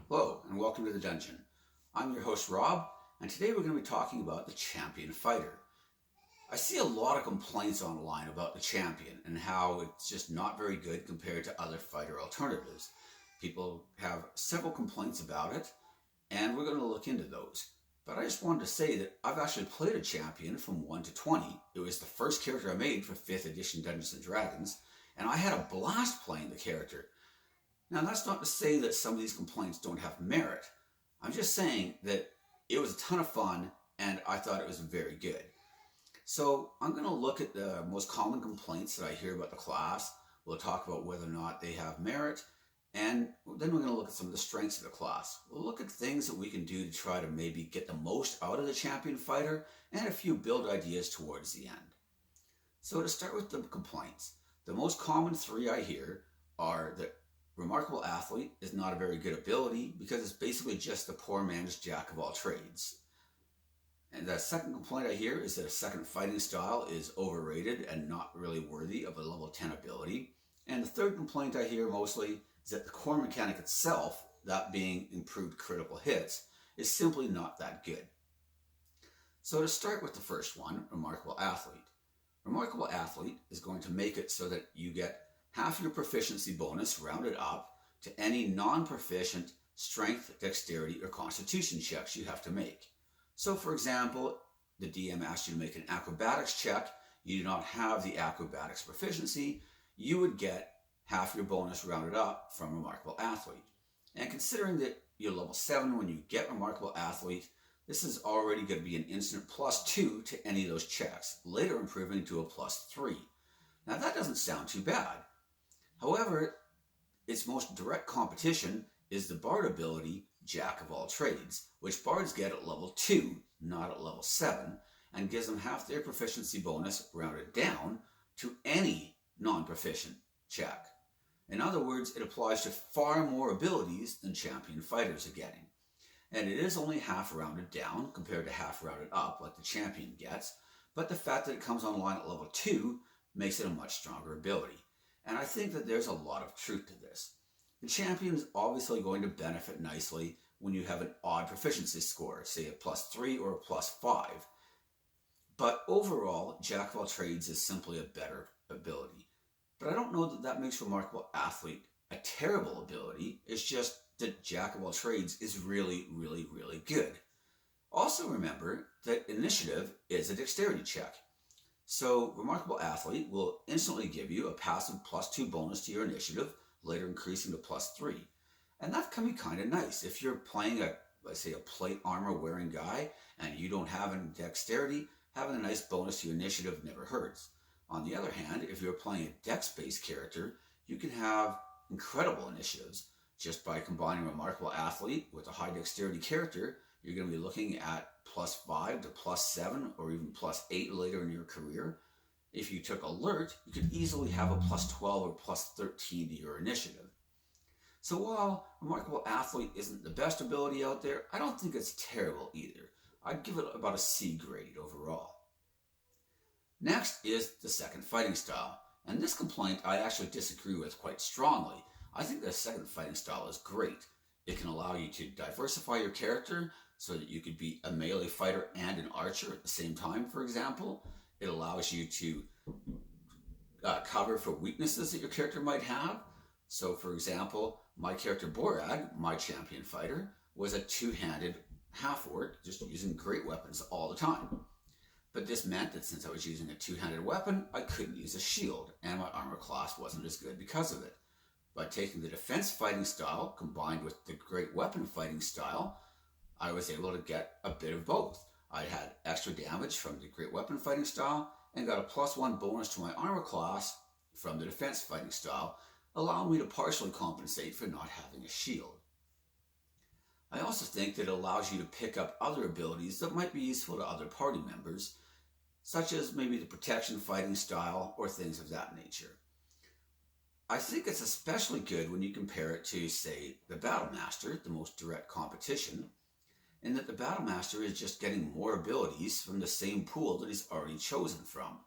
Hello, and welcome to the dungeon. I'm your host, Rob, and today we're going to be talking about the champion fighter. I see a lot of complaints online about the champion and how it's just not very good compared to other fighter alternatives. People have several complaints about it, and we're going to look into those. But I just wanted to say that I've actually played a champion from 1 to 20. It was the first character I made for 5th edition Dungeons & Dragons, and I had a blast playing the character. Now, that's not to say that some of these complaints don't have merit. I'm just saying that it was a ton of fun, and I thought it was very good. So I'm going to look at the most common complaints that I hear about the class. We'll talk about whether or not they have merit, and then we're going to look at some of the strengths of the class. We'll look at things that we can do to try to maybe get the most out of the champion fighter, and a few build ideas towards the end. So to start with the complaints, the most common three I hear are that Remarkable Athlete is not a very good ability because it's basically just the poor man's jack of all trades. And the second complaint I hear is that a second fighting style is overrated and not really worthy of a level 10 ability. And the third complaint I hear mostly is that the core mechanic itself, that being improved critical hits, is simply not that good. So to start with the first one, Remarkable Athlete. Remarkable Athlete is going to make it so that you get half your proficiency bonus rounded up to any non-proficient strength, dexterity, or constitution checks you have to make. So for example, the DM asks you to make an acrobatics check, you do not have the acrobatics proficiency, you would get half your bonus rounded up from Remarkable Athlete. And considering that you're level 7 when you get Remarkable Athlete, this is already going to be an instant +2 to any of those checks, later improving to a +3. Now that doesn't sound too bad. However, its most direct competition is the Bard ability, Jack of all Trades, which Bards get at level 2, not at level 7, and gives them half their proficiency bonus rounded down to any non-proficient check. In other words, it applies to far more abilities than champion fighters are getting. And it is only half rounded down compared to half rounded up like the champion gets, but the fact that it comes online at level 2 makes it a much stronger ability. And I think that there's a lot of truth to this. The champion is obviously going to benefit nicely when you have an odd proficiency score, say a +3 or a +5. But overall, Jack of all Trades is simply a better ability. But I don't know that that makes Remarkable Athlete a terrible ability. It's just that Jack of all Trades is really, really, really good. Also remember that initiative is a dexterity check. So Remarkable Athlete will instantly give you a passive +2 bonus to your initiative, later increasing to +3. And that can be kind of nice. If you're playing let's say a plate armor wearing guy and you don't have any dexterity, having a nice bonus to your initiative never hurts. On the other hand, if you're playing a dex-based character, you can have incredible initiatives. Just by combining Remarkable Athlete with a high dexterity character, you're going to be looking at +5 to +7 or even +8 later in your career. If you took Alert, you could easily have a +12 or +13 to your initiative. So while Remarkable Athlete isn't the best ability out there, I don't think it's terrible either. I'd give it about a C grade overall. Next is the second fighting style. And this complaint I actually disagree with quite strongly. I think the second fighting style is great. It can allow you to diversify your character so that you could be a melee fighter and an archer at the same time, for example. It allows you to cover for weaknesses that your character might have. So, for example, my character Borag, my champion fighter, was a two-handed half-orc, just using great weapons all the time. But this meant that since I was using a two-handed weapon, I couldn't use a shield, and my armor class wasn't as good because of it. By taking the defense fighting style combined with the great weapon fighting style, I was able to get a bit of both. I had extra damage from the great weapon fighting style and got a +1 bonus to my armor class from the defense fighting style, allowing me to partially compensate for not having a shield. I also think that it allows you to pick up other abilities that might be useful to other party members, such as maybe the protection fighting style or things of that nature. I think it's especially good when you compare it to, say, the Battlemaster, the most direct competition, in that the Battlemaster is just getting more abilities from the same pool that he's already chosen from.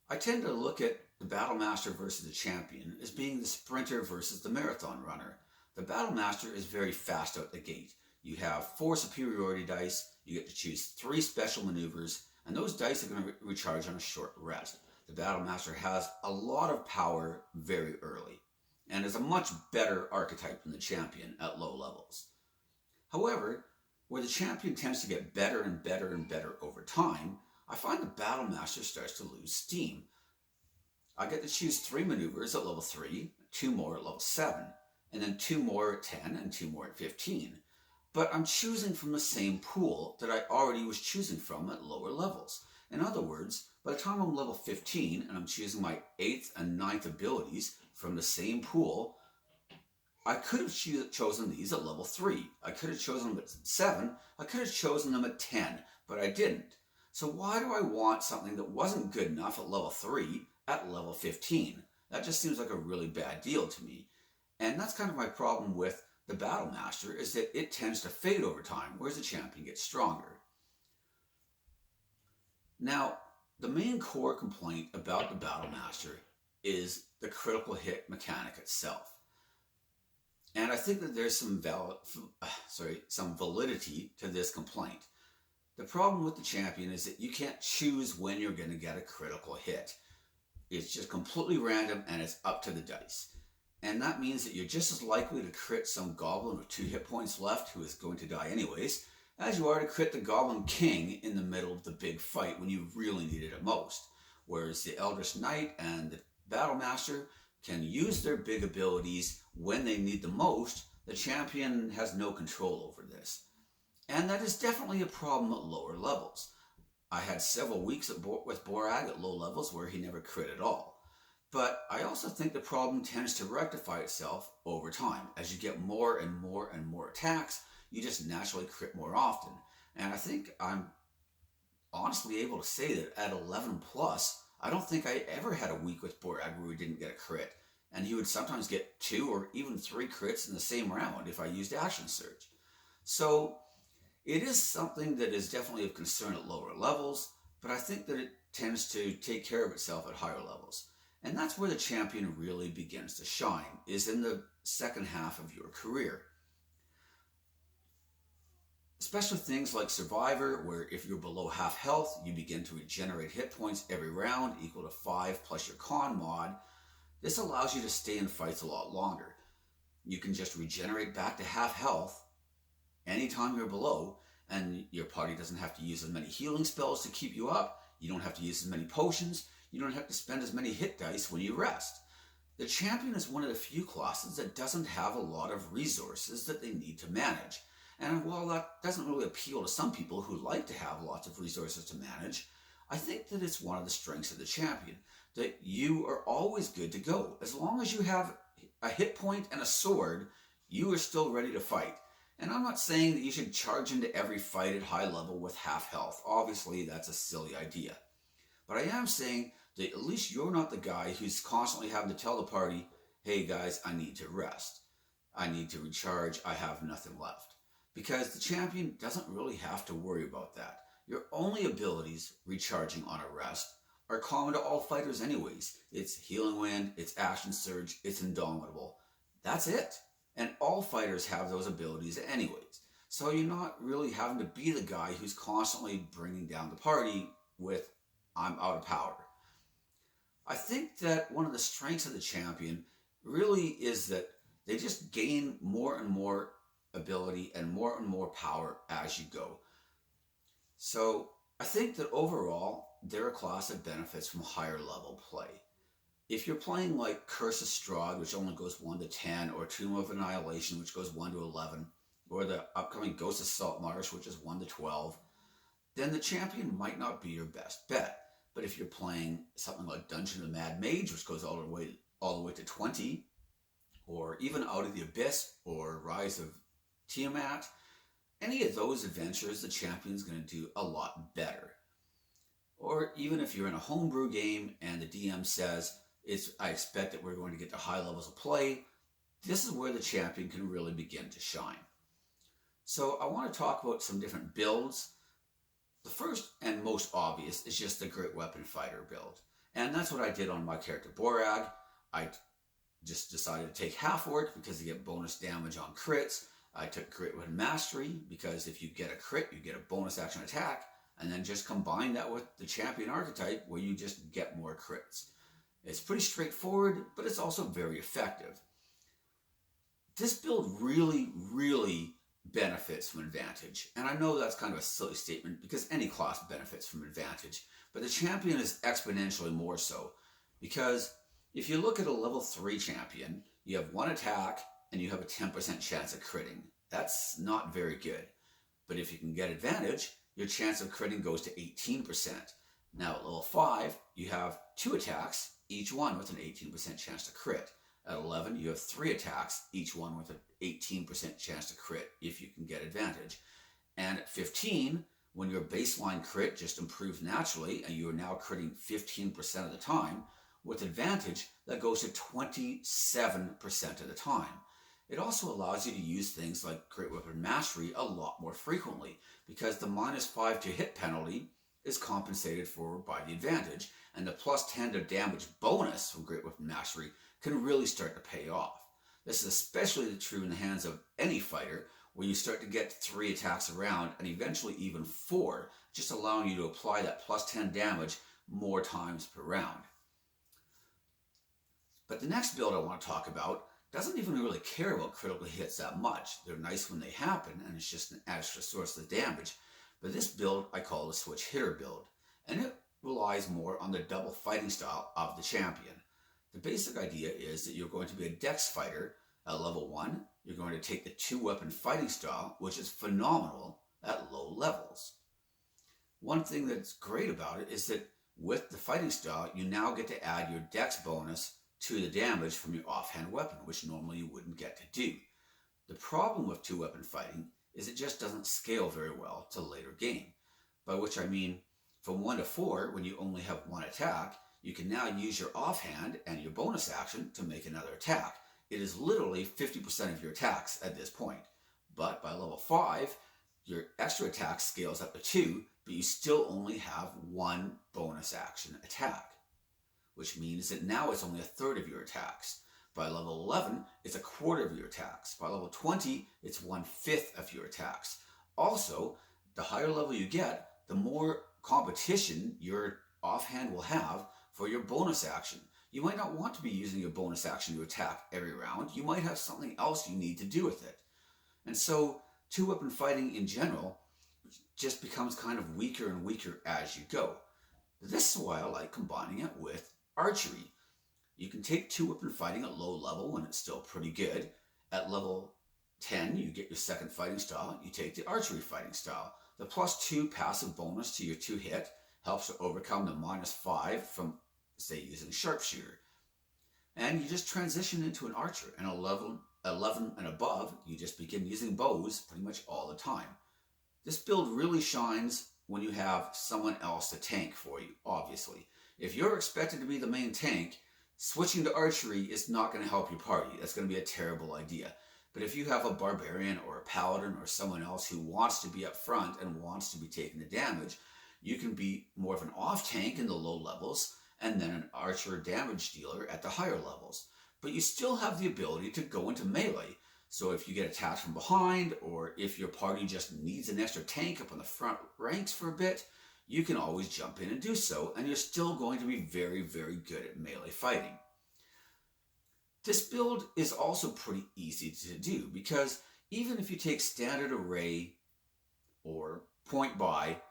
I tend to look at the Battlemaster versus the champion as being the sprinter versus the marathon runner. The Battle Master is very fast out the gate. You have 4 superiority dice, you get to choose 3 special maneuvers, and those dice are going to recharge on a short rest. The Battle Master has a lot of power very early, and is a much better archetype than the Champion at low levels. However, where the Champion tends to get better and better and better over time, I find the Battle Master starts to lose steam. I get to choose 3 maneuvers at level 3, 2 more at level 7, and then 2 more at 10 and 2 more at 15. But I'm choosing from the same pool that I already was choosing from at lower levels. In other words, by the time I'm level 15 and I'm choosing my 8th and 9th abilities from the same pool, I could have chosen these at level 3. I could have chosen them at 7. I could have chosen them at 10, but I didn't. So why do I want something that wasn't good enough at level 3 at level 15? That just seems like a really bad deal to me. And that's kind of my problem with the Battle Master, is that it tends to fade over time, whereas the Champion gets stronger. Now, the main core complaint about the Battle Master is the critical hit mechanic itself. And I think that there's some validity to this complaint. The problem with the Champion is that you can't choose when you're going to get a critical hit. It's just completely random and it's up to the dice. And that means that you're just as likely to crit some goblin with 2 hit points left who is going to die anyways, as you are to crit the Goblin King in the middle of the big fight when you really need it most. Whereas the Eldritch Knight and the Battle Master can use their big abilities when they need the most. The Champion has no control over this. And that is definitely a problem at lower levels. I had several weeks with Borag at low levels where he never crit at all. But I also think the problem tends to rectify itself over time. As you get more and more and more attacks, you just naturally crit more often. And I think I'm honestly able to say that at 11 plus, I don't think I ever had a week with Borag where we didn't get a crit. And he would sometimes get 2 or even 3 crits in the same round if I used Action Surge. So it is something that is definitely of concern at lower levels, but I think that it tends to take care of itself at higher levels. And that's where the Champion really begins to shine, is in the second half of your career. Especially things like Survivor, where if you're below half health, you begin to regenerate hit points every round equal to 5 plus your con mod. This allows you to stay in fights a lot longer. You can just regenerate back to half health anytime you're below, and your party doesn't have to use as many healing spells to keep you up. You don't have to use as many potions. You don't have to spend as many hit dice when you rest. The Champion is one of the few classes that doesn't have a lot of resources that they need to manage. And while that doesn't really appeal to some people who like to have lots of resources to manage, I think that it's one of the strengths of the Champion, that you are always good to go. As long as you have a hit point and a sword, you are still ready to fight. And I'm not saying that you should charge into every fight at high level with half health. Obviously, that's a silly idea. But I am saying that at least you're not the guy who's constantly having to tell the party, hey guys, I need to rest. I need to recharge. I have nothing left. Because the Champion doesn't really have to worry about that. Your only abilities, recharging on a rest, are common to all fighters anyways. It's Healing Wind, it's Action Surge, it's Indomitable. That's it. And all fighters have those abilities anyways. So you're not really having to be the guy who's constantly bringing down the party with, I'm out of power. I think that one of the strengths of the Champion really is that they just gain more and more ability and more power as you go. So I think that overall, they're a class that benefits from higher level play. If you're playing like Curse of Strahd, which only goes 1 to 10, or Tomb of Annihilation, which goes 1 to 11, or the upcoming Ghost of Saltmarsh, which is 1 to 12, then the Champion might not be your best bet. But if you're playing something like Dungeon of the Mad Mage, which goes all the way to 20, or even Out of the Abyss, or Rise of Tiamat, any of those adventures, the Champion's going to do a lot better. Or even if you're in a homebrew game and the DM says, I expect that we're going to get to high levels of play, this is where the Champion can really begin to shine. So I want to talk about some different builds. The first and most obvious is just the Great Weapon Fighter build. And that's what I did on my character Borag. I just decided to take half orc because you get bonus damage on crits. I took crit with mastery because if you get a crit, you get a bonus action attack, and then just combine that with the champion archetype where you just get more crits. It's pretty straightforward, but it's also very effective. This build really benefits from advantage, and I know that's kind of a silly statement because any class benefits from advantage, but the champion is exponentially more so, because if you look at a level 3 champion, you have 1 attack and you have a 10% chance of critting. That's not very good. But if you can get advantage, your chance of critting goes to 18%. Now at level 5, you have 2 attacks, each one with an 18% chance to crit. At 11, you have 3 attacks, each one with an 18% chance to crit if you can get advantage. And at 15, when your baseline crit just improves naturally and you are now critting 15% of the time, with advantage, that goes to 27% of the time. It also allows you to use things like Great Weapon Mastery a lot more frequently because the -5 to hit penalty is compensated for by the advantage, and the +10 to damage bonus from Great Weapon Mastery can really start to pay off. This is especially true in the hands of any fighter where you start to get 3 attacks around and eventually even 4, just allowing you to apply that +10 damage more times per round. But the next build I want to talk about doesn't even really care about critical hits that much. They're nice when they happen, and it's just an extra source of damage. But this build I call the switch hitter build, and it relies more on the double fighting style of the champion. The basic idea is that you're going to be a dex fighter at level 1. You're going to take the 2-weapon fighting style, which is phenomenal at low levels. One thing that's great about it is that with the fighting style, you now get to add your dex bonus to the damage from your offhand weapon, which normally you wouldn't get to do. The problem with 2-weapon fighting is it just doesn't scale very well to later game, by which I mean from 1 to 4, when you only have 1 attack, you can now use your offhand and your bonus action to make another attack. It is literally 50% of your attacks at this point. But by level 5, your extra attack scales up to 2, but you still only have 1 bonus action attack, which means that now it's only a third of your attacks. By level 11, it's a quarter of your attacks. By level 20, it's 1/5 of your attacks. Also, the higher level you get, the more competition your offhand will have for your bonus action. You might not want to be using your bonus action to attack every round. You might have something else you need to do with it. And so 2-weapon fighting in general just becomes kind of weaker and weaker as you go. This is why I like combining it with archery. You can take 2-weapon fighting at low level when it's still pretty good. At level 10, you get your second fighting style. You take the archery fighting style. The +2 passive bonus to your 2 hit helps to overcome the -5 from, say, using sharpshooter. And you just transition into an archer. And at level 11 and above, you just begin using bows pretty much all the time. This build really shines when you have someone else to tank for you, obviously. If you're expected to be the main tank, switching to archery is not going to help your party. That's going to be a terrible idea. But if you have a barbarian or a paladin or someone else who wants to be up front and wants to be taking the damage, you can be more of an off tank in the low levels and then an archer damage dealer at the higher levels. But you still have the ability to go into melee. So if you get attacked from behind, or if your party just needs an extra tank up on the front ranks for a bit, you can always jump in and do so, and you're still going to be very good at melee fighting. This build is also pretty easy to do, because even if you take standard array or point buy,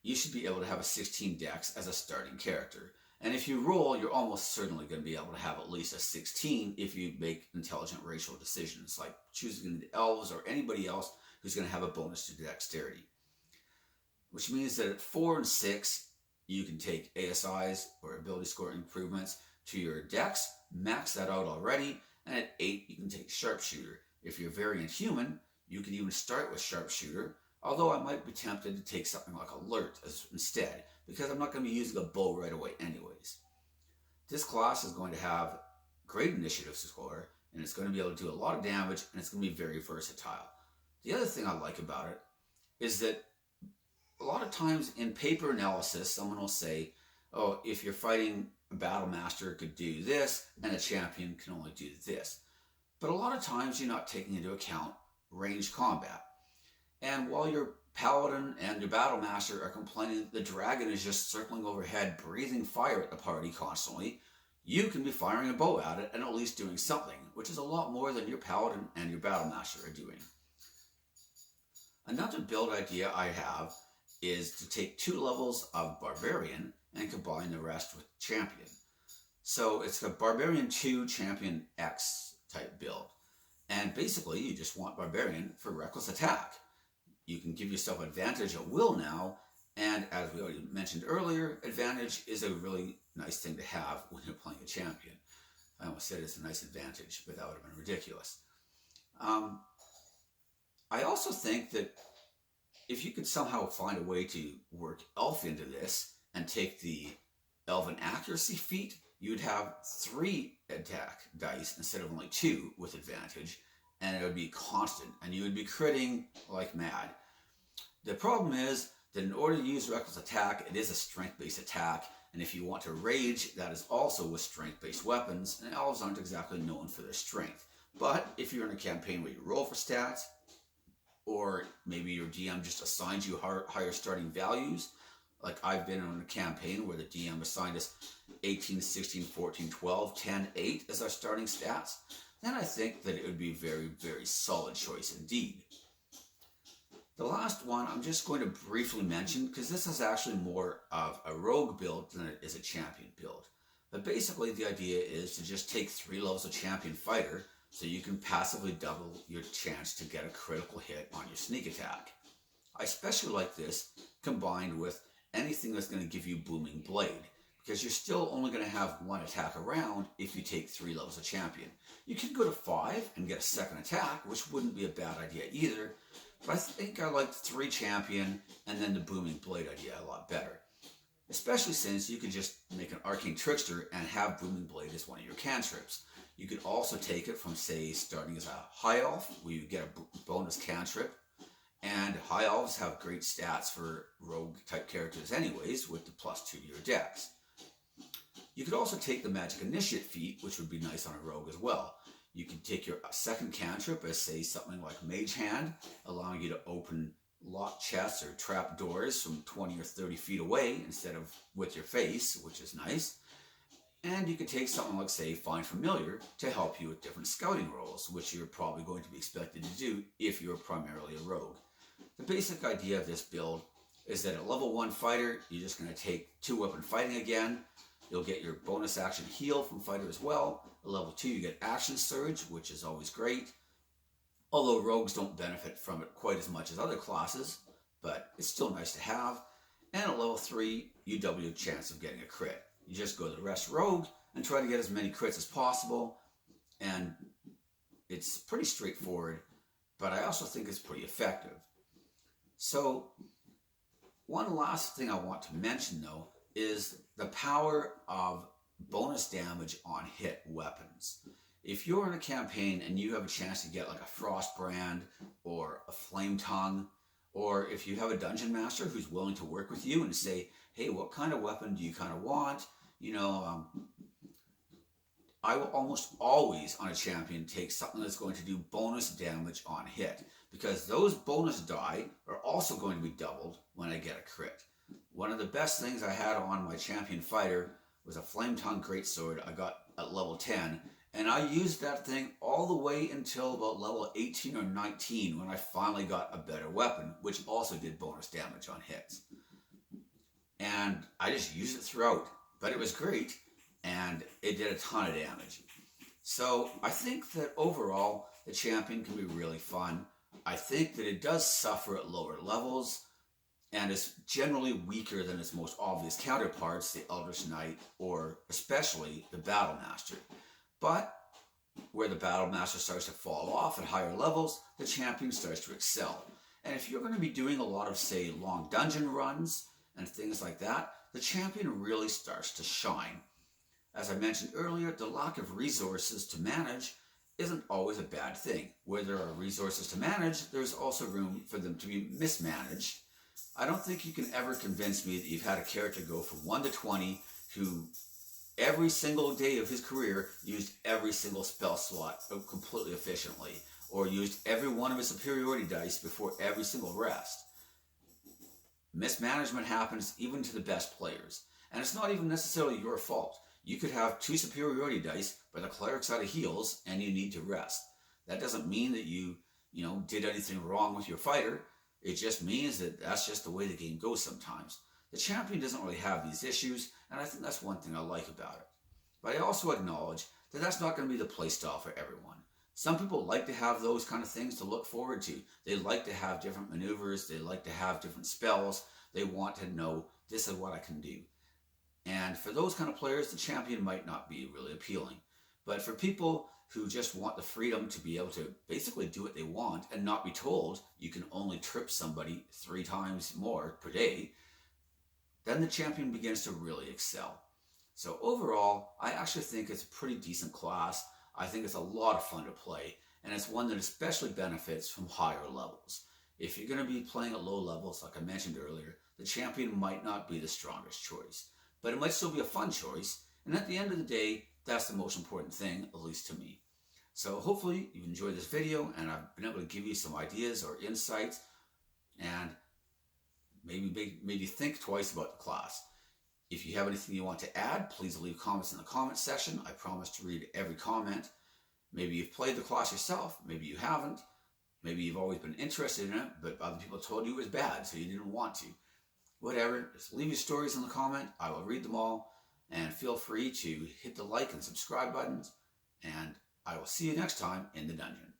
you should be able to have a 16 dex as a starting character. And if you roll, you're almost certainly going to be able to have at least a 16 if you make intelligent racial decisions, like choosing the elves or anybody else who's going to have a bonus to dexterity. Which means that at 4 and 6, you can take ASIs or ability score improvements to your dex, max that out already, and at 8, you can take sharpshooter. If you're variant human, you can even start with sharpshooter, although I might be tempted to take something like alert instead, because I'm not going to be using a bow right away anyways. This class is going to have great initiative score, and it's going to be able to do a lot of damage, and it's going to be very versatile. The other thing I like about it is that a lot of times in paper analysis, someone will say, oh, if you're fighting a battle master, it could do this, and a champion can only do this. But a lot of times you're not taking into account ranged combat. And while your paladin and your battle master are complaining that the dragon is just circling overhead, breathing fire at the party constantly, you can be firing a bow at it and at least doing something, which is a lot more than your paladin and your battle master are doing. Another build idea I have is to take 2 levels of Barbarian and combine the rest with Champion. So it's a Barbarian 2 Champion X type build. And basically you just want Barbarian for reckless attack. You can give yourself advantage at will now, and as we already mentioned earlier, advantage is a really nice thing to have when you're playing a champion. I almost said it's a nice advantage, but that would have been ridiculous. I also think that if you could somehow find a way to work Elf into this and take the Elven accuracy feat, you'd have 3 attack dice instead of only 2 with advantage, and it would be constant, and you would be critting like mad. The problem is that in order to use reckless attack, it is a strength-based attack, and if you want to rage, that is also with strength-based weapons, and elves aren't exactly known for their strength. But if you're in a campaign where you roll for stats, or maybe your DM just assigns you higher starting values, like I've been on a campaign where the DM assigned us 18, 16, 14, 12, 10, 8 as our starting stats, then I think that it would be a very, very solid choice indeed. The last one I'm just going to briefly mention, because this is actually more of a rogue build than it is a champion build. But basically the idea is to just take 3 levels of champion fighter so you can passively double your chance to get a critical hit on your sneak attack. I especially like this combined with anything that's going to give you booming blade, because you're still only going to have 1 attack around if you take 3 levels of champion. You can go to 5 and get a second attack, which wouldn't be a bad idea either, but I think I like 3 champion and then the booming blade idea a lot better. Especially since you could just make an arcane trickster and have booming blade as one of your cantrips. You could also take it from, say, starting as a high elf, where you get a bonus cantrip, and high elves have great stats for rogue type characters anyways, with the +2 to your dex. You could also take the magic initiate feat, which would be nice on a rogue as well. You can take your second cantrip as, say, something like Mage Hand, allowing you to open locked chests or trap doors from 20 or 30 feet away instead of with your face, which is nice. And you could take something like, say, Find Familiar to help you with different scouting rolls, which you're probably going to be expected to do if you're primarily a rogue. The basic idea of this build is that at level 1 fighter, you're just going to take 2 weapon fighting again. You'll get your bonus action heal from fighter as well. At level 2, you get action surge, which is always great. Although rogues don't benefit from it quite as much as other classes, but it's still nice to have. And at level 3, you double your chance of getting a crit. You just go to the rest rogue and try to get as many crits as possible, and it's pretty straightforward, but I also think it's pretty effective. So one last thing I want to mention though is the power of bonus damage on hit weapons. If you're in a campaign and you have a chance to get like a frost brand or a flame tongue, or if you have a dungeon master who's willing to work with you and say, hey, what kind of weapon do you kind of want? I will almost always on a champion take something that's going to do bonus damage on hit, because those bonus die are also going to be doubled when I get a crit. One of the best things I had on my champion fighter was a flame tongue greatsword I got at level 10, and I used that thing all the way until about level 18 or 19 when I finally got a better weapon, which also did bonus damage on hits. And I just used it throughout, but it was great, and it did a ton of damage. So I think that overall, the champion can be really fun. I think that it does suffer at lower levels, and is generally weaker than its most obvious counterparts, the Eldritch Knight, or especially the Battle Master. But where the Battle Master starts to fall off at higher levels, the champion starts to excel. And if you're going to be doing a lot of, say, long dungeon runs and things like that, the champion really starts to shine. As I mentioned earlier, the lack of resources to manage isn't always a bad thing. Where there are resources to manage, there's also room for them to be mismanaged. I don't think you can ever convince me that you've had a character go from 1 to 20 who every single day of his career used every single spell slot completely efficiently, or used every one of his superiority dice before every single rest. Mismanagement happens even to the best players, and it's not even necessarily your fault. You could have 2 superiority dice, but the cleric's out of heals and you need to rest. That doesn't mean that you did anything wrong with your fighter. It just means that that's just the way the game goes sometimes. The champion doesn't really have these issues, and I think that's one thing I like about it. But I also acknowledge that that's not going to be the play style for everyone. Some people like to have those kind of things to look forward to. They like to have different maneuvers. They like to have different spells. They want to know, this is what I can do. And for those kind of players, the champion might not be really appealing. But for people who just want the freedom to be able to basically do what they want and not be told you can only trip somebody 3 times more per day, then the champion begins to really excel. So overall, I actually think it's a pretty decent class. I think it's a lot of fun to play, and it's one that especially benefits from higher levels. If you're going to be playing at low levels, like I mentioned earlier, the champion might not be the strongest choice, but it might still be a fun choice, and at the end of the day, that's the most important thing, at least to me. So hopefully you've enjoyed this video, and I've been able to give you some ideas or insights, and maybe think twice about the class. If you have anything you want to add, please leave comments in the comment section. I promise to read every comment. Maybe you've played the class yourself. Maybe you haven't. Maybe you've always been interested in it, but other people told you it was bad, so you didn't want to. Whatever, just leave your stories in the comment. I will read them all. And feel free to hit the like and subscribe buttons. And I will see you next time in the dungeon.